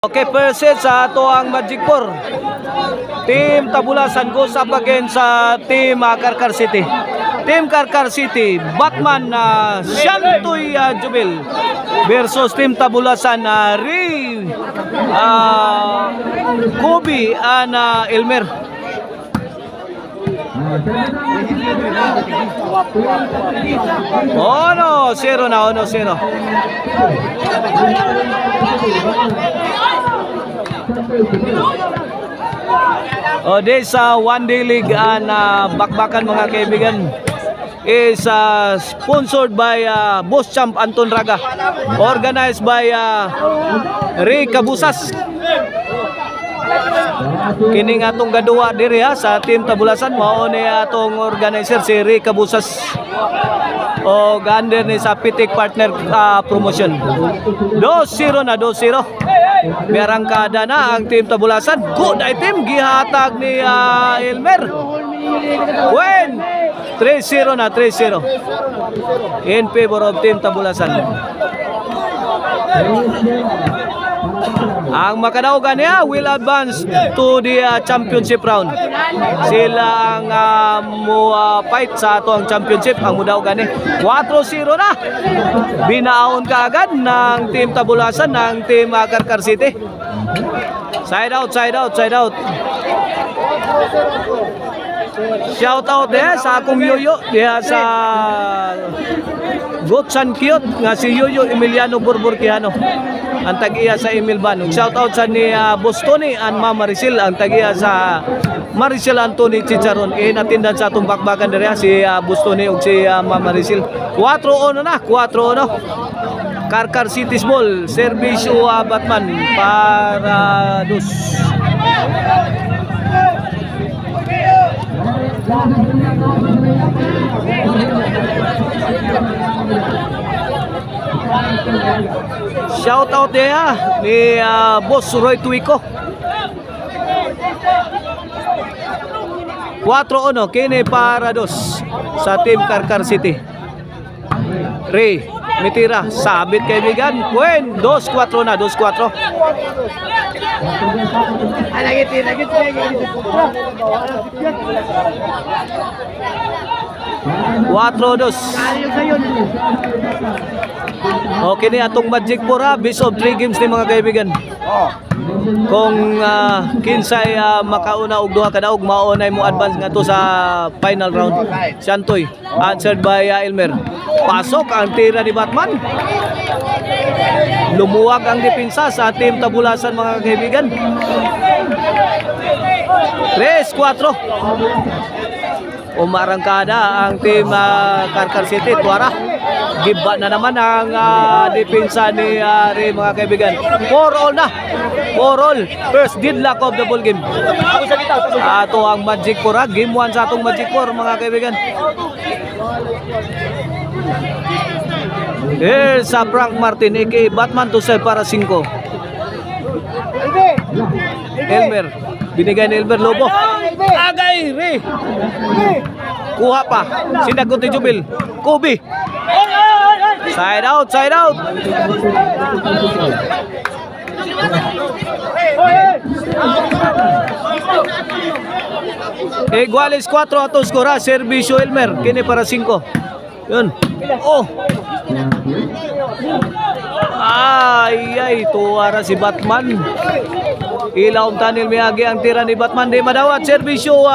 Okay, first set sa ato ang Magic 4. Team Tabulasan goes up against sa Team Karkar City. Team Karkar City, Batman Shantoy Jubil versus Team Tabulasan Kobe and Elmer. Oh no, 0 na, 0. This one day league bakbakan mga kaibigan is sponsored by Boss Champ Anton Raga, organized by Ray Cabusas. Kini nga atong gaduwa diri sa Team Tabulasan, mao ni atong organizer si Ray Cabusas o gander ni sa Pitik Partner Promotion. 2-0 na, 2-0. Merangkada na ang Team Tabulasan. Good item gihatag ni Elmer. Win 3-0 na, 3-0 in favor of Team Tabulasan. Ang makadaugan niya will advance to the championship round. Sila ang fight sa ato ang championship. Ang mudaugan ni 4-0 na. Binaon kaagad ng Team Tabulasan ng Team Karkar City. Side out. Shout out sa akong yoyo diha sa Gotsan Cute nga si Yoyo Emiliano Burburkiano ang tag-iya sa Emil Ban. Shout out sa ni Boss Tony and Mama Maricel ang tag-iya sa Maricel Anthony Chicharon. Natindan sa atong bakbakan diri si Boss Tony ug si Mama Maricel. 4-1 na, 4-1. Karkar City Small, Servisyo Batman para dos. Shout out niya ni Boss Roy Tuico. 4-1 kini para dos sa Team Karkar City. Ray Mitira sabit kaibigan. Win 2-4 na, 2-4. 4-2. Okay ni atong Magic 4 best of 3 games ni mga kaibigan. Kung kinsay makauna og duha ka daog maunay mo advance nga to sa final round. Shantoy answered by Elmer. Pasok ang tira ni Batman. Lumuwag ang depensa sa Team Tabulasan mga kaibigan. 3-4. Umarangkada ang Team Karkar City. Tuara giba na naman ang depensa ni Ray mga kaibigan. 4-all na. 4-all. First deadlock of the ball game. Ato ang Magic 4. Game 1 sa atong Magic 4 mga kaibigan. Here's Frank Martin aka Batman to save para 5. Elmer. Binigay ni Elmer Lobo. Agay Ray. Kuha pa. Sinagot ni Jubil. Kobe. Side out. Iguales 4 ato skora. Servisyo Elmer. Kini para 5. Yun. Oh. Ay, tuwara si Batman. Ilaw tanil miyagi ang tira ni Batman. Di madawat. Servisyo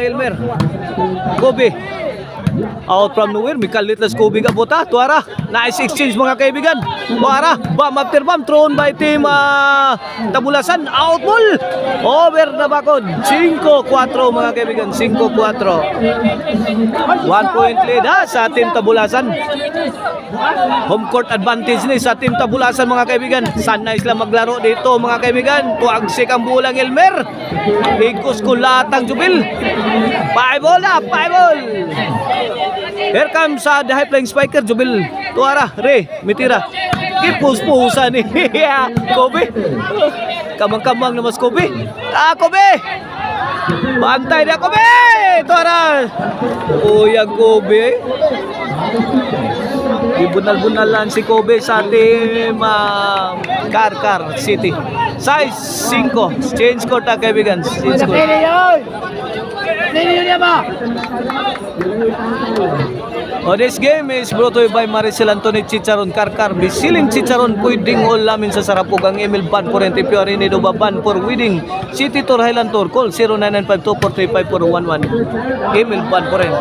Elmer. Kobe. Out from nowhere, mikalit na Kobe ka puta. Tuara, nice exchange mga kaibigan. Tuara, bam after bam, thrown by Team Tabulasan. Out ball, over na bakod. 5-4 mga kaibigan, 5-4. 1 point lead sa Team Tabulasan. Home court advantage ni sa Team Tabulasan mga kaibigan. Sana isla maglaro dito mga kaibigan. Tuagsik ang bulang Elmer. Higos kulatang Jubil. 5-ball na, 5-ball. Here comes the high flying spiker Jubil. Tuara, Ray, Mitira. Ipus-pusa ni Kobe. Kamang-kamang na mas Kobe. Kobe! Bantay na Kobe! Tuara! Uyang Kobe. Ibunal-bunalan si Kobe sa team Karkar City. Size 5. Change court na kaibigan. Change court. Oh, this game is brought to you by Maricel Anthony Chicharon Karkar. Bisiling Chicharon, pwedeng all namin sa Sarapog. Ang email ban for NTPR ini do ban for wedding. City Tour Highland Tour. Call 0995243541. Email ban for rin.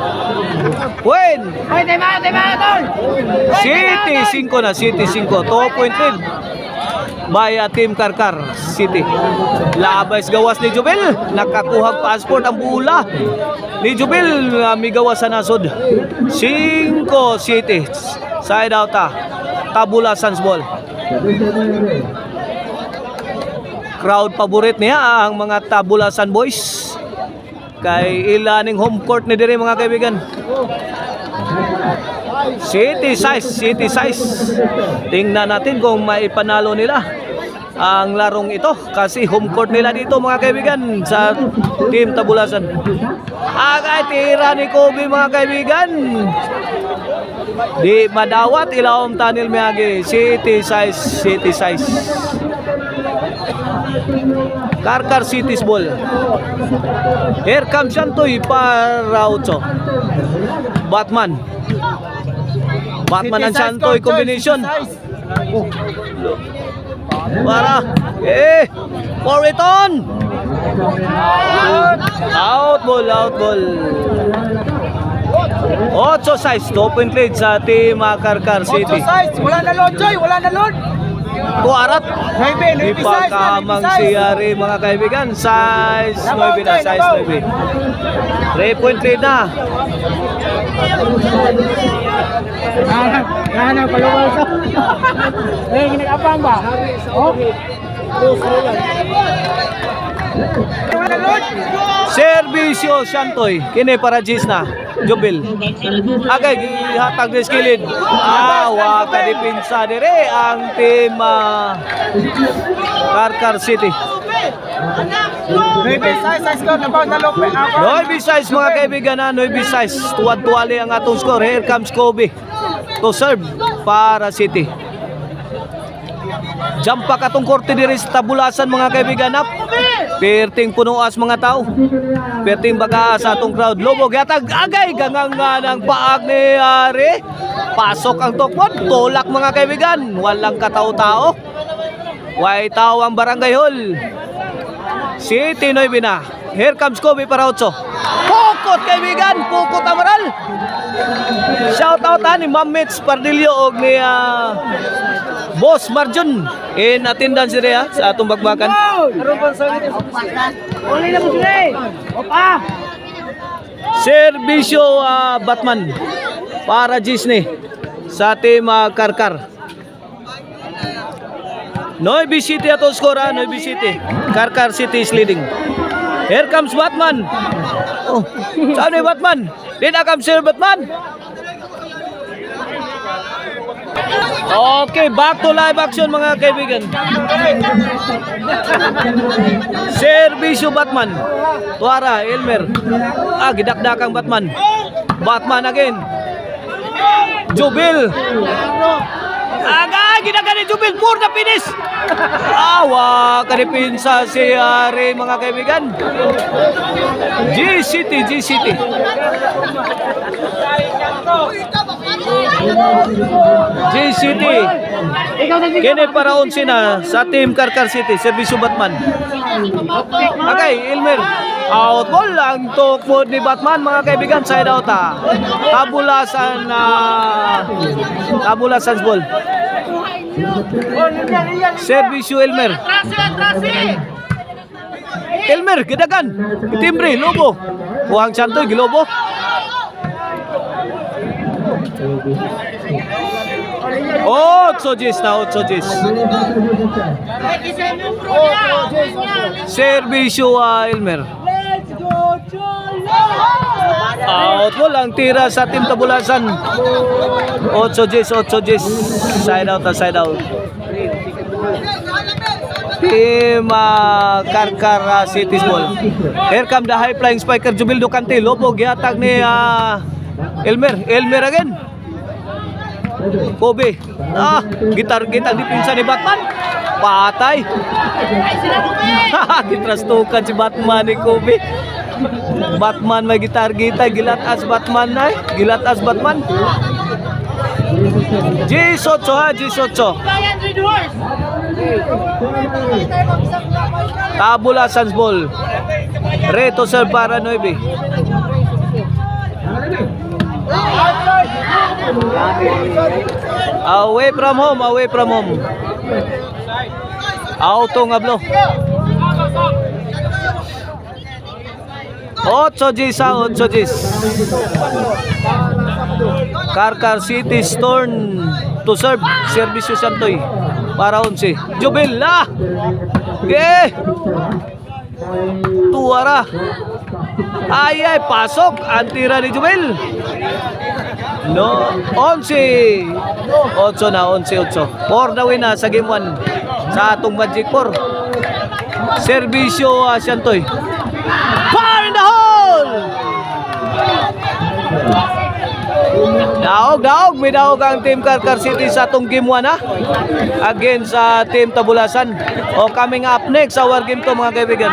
When? City 5 na. City 5. 2-point lead by Team Karkar City. Labas gawas ni Jubil. Nakakuhag passport ang bula ni Jubil. May gawas sa nasod. 5 City. Side out Tabula Sans ball. Crowd favorite niya ang mga Tabulasan boys. Kay ilaning home court ni dire mga kaibigan. City size. Tingnan natin kung maipanalo nila ang larong ito kasi home court nila dito mga kaibigan sa Team Tabulasan. Agay tira ni Kobe mga kaibigan. Di madawat ilawom tanil miyagi. City size. Karkar City's ball. Here comes Shantoy para Ocho. Batman and Shantoy combination. Para for return. Out ball. 8 size, 2-point lead sa Team Karkar City. 8 size, wala na load, Joy, wala na load. Tuarat. Ipakamang siyari mga kaibigan. Size 9 na, size 9. 3-point lead na. Palawal sa. Ginagapang ba? Oh. Servisyo Shantoy. Kini para Gis na. Jubil. Agay hatag ni skilid. Wa ka dipinsa dire ang team Karkar City. Noibi size score na ba na lope? Noibi size mga kaibigan na Noibi size. Tuwad-tuwali ang atong score. Here comes Kobe to serve para City. Jump pa katong korte diri sa Tabulasan mga kaibigan na. Perting punuas mga tao. Perting baga sa atong crowd. Lobo gatag agay gangang ng paag ni Ari. Pasok ang tokpon. Tulak mga kaibigan. Walang katao-tao. Way tao ang barangay hall. City 9 na. Here comes Kobe para 8. Pukot kaibigan. Pukot Amaral. Shout out ni Ma'am Mitch Pardillo og ni Boss Marjun in attendance dire sa atong bagbakan. Uli na mo sila eh. Opa. Servisyo Batman para Disney sa team Karkar. Noibi City ato score Noibi City. Karkar City is leading. Here comes Batman. Oh, saan ni Batman? Di na comes Sir Batman. Okay, back to live action mga kaibigan. Servisyo Batman. Tuara, Elmer. Gidakdakang Batman. Batman again. Jubil. Ginaga ni Jubil. Purna finish. Awa, kanipinsa si Ari mga kaibigan. G-City. G-City. Kini para 11 na sa Team Karkar City. Servisyo Batman. Okay, Elmer. Out ball ang tukod ni Batman mga kaibigan. Side out Tabulasan ball. Servisyo Elmer. Elmer, gidagan. Timbre, Lobo. Kuhang Santoy, Gilobo. Otso Jis na, Otso Jis. Servisyo Elmer. Out mo lang tira sa Team Tabulasan. 8 Jis. Side out. Team Karkar City's ball. Here come the high flying spiker Jubil Ducante. Lobo gihatag ni Elmer again. Kobe. Gitarget ang depensa ni Batman. Patay. Gitrastukan si Batman ni Kobe. Batman may gitargita, gilatas Batman na. Gilatas Batman. G8 ha, G8. Tabula Sans ball. Reto serve para 9. Away from home, away from home. Auto nga blo. 8 Gs sa 8 Gs. Karkar City Storm to serve. Servisyo Santoy para 11. Jubil la. Okay. Tuara. Ay, pasok. Antira ni Jubil. No, 11. 8 na, 11-8. 4 na win na sa game 1 sa atong Magic 4. Servisyo Santoy. Fire in the hole! Daog, may daog ang Team Karkar City sa atong game 1 ha. Against sa Team Tabulasan. O coming up next sa our game to mga kaibigan.